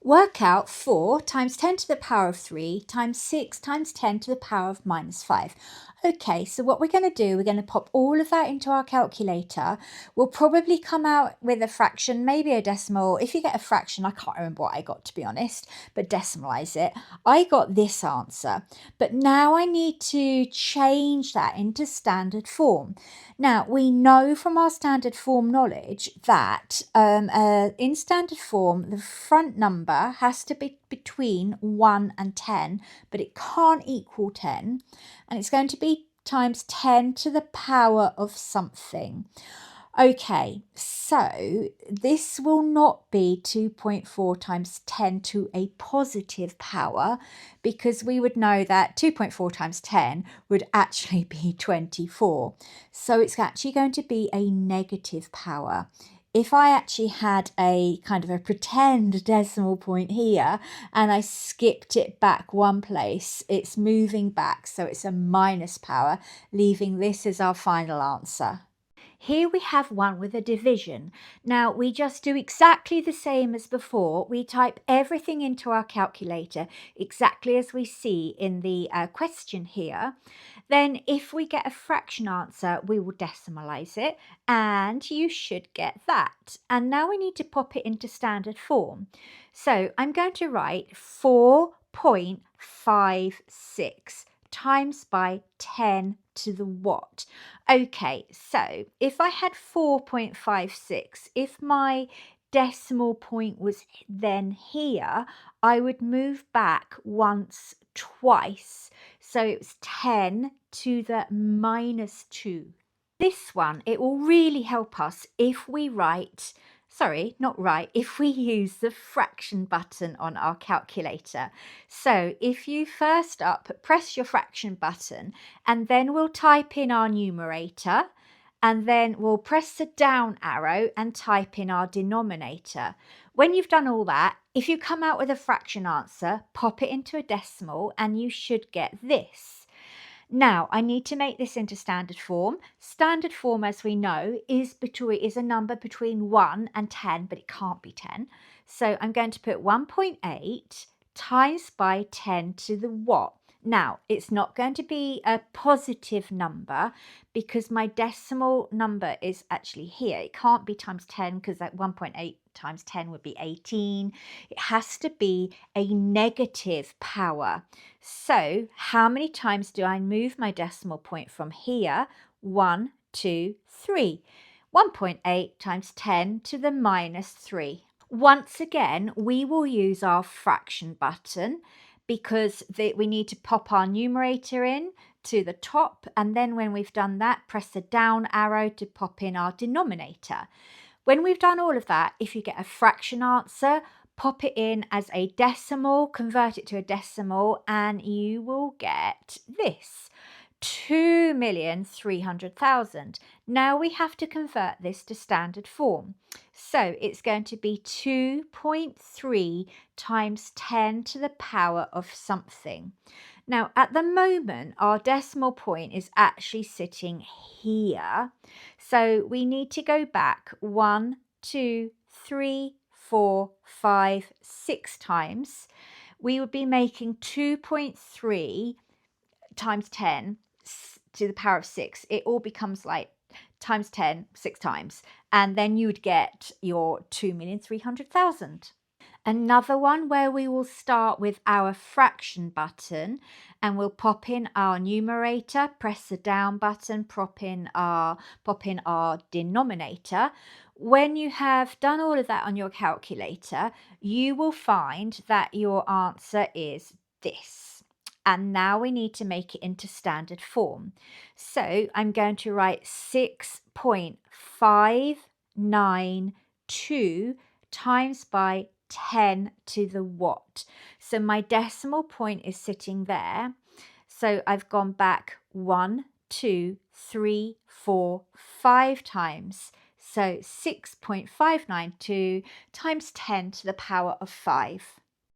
Work out 4 times 10 to the power of 3 times 6 times 10 to the power of minus 5. Okay, so what we're going to do, we're going to pop all of that into our calculator. We'll probably come out with a fraction, maybe a decimal. If you get a fraction, I can't remember what I got, to be honest, but decimalize it. I got this answer, but now I need to change that into standard form. Now, we know from our standard form knowledge that in standard form, the front number has to be between 1 and 10, but it can't equal 10. And it's going to be times 10 to the power of something. Okay, so this will not be 2.4 times 10 to a positive power, because we would know that 2.4 times 10 would actually be 24. So it's actually going to be a negative power. If I actually had a kind of a pretend decimal point here and I skipped it back one place, it's moving back, so it's a minus power, leaving this as our final answer. Here we have one with a division. Now we just do exactly the same as before. We type everything into our calculator exactly as we see in the question here. Then if we get a fraction answer, we will decimalize it, and you should get that. And now we need to pop it into standard form. So I'm going to write 4.56 times by 10 to the what. Okay, so if I had 4.56, if my decimal point was then here, I would move back once, twice. So it's 10 to the minus 2. This one, it will really help us if we if we use the fraction button on our calculator. So if you first up press your fraction button, and then we'll type in our numerator, and then we'll press the down arrow and type in our denominator. When you've done all that, if you come out with a fraction answer, pop it into a decimal and you should get this. Now, I need to make this into standard form. Standard form, as we know, is a number between 1 and 10, but it can't be 10. So I'm going to put 1.8 times by 10 to the what? Now, it's not going to be a positive number because my decimal number is actually here. It can't be times 10 because that 1.8 times 10 would be 18. It has to be a negative power. So how many times do I move my decimal point from here? 1, 2, 3. 1.8 times 10 to the minus 3. Once again, we will use our fraction button because we need to pop our numerator in to the top, and then when we've done that, press the down arrow to pop in our denominator. When we've done all of that, if you get a fraction answer, pop it in as a decimal, convert it to a decimal, and you will get this. 2,300,000. Now we have to convert this to standard form. So it's going to be 2.3 times 10 to the power of something. Now, at the moment, our decimal point is actually sitting here. So we need to go back 1, 2, 3, 4, 5, 6 times. We would be making 2.3 times 10 to the power of 6. It all becomes like times 10 6 times, and then you would get your 2,300,000. Another one where we will start with our fraction button, and we'll pop in our numerator, press the down button, pop in our denominator. When you have done all of that on your calculator, you will find that your answer is this. And now we need to make it into standard form. So I'm going to write 6.592 times by 10 to the what. So my decimal point is sitting there. So I've gone back 1, 2, 3, 4, 5 times. So 6.592 times 10 to the power of 5.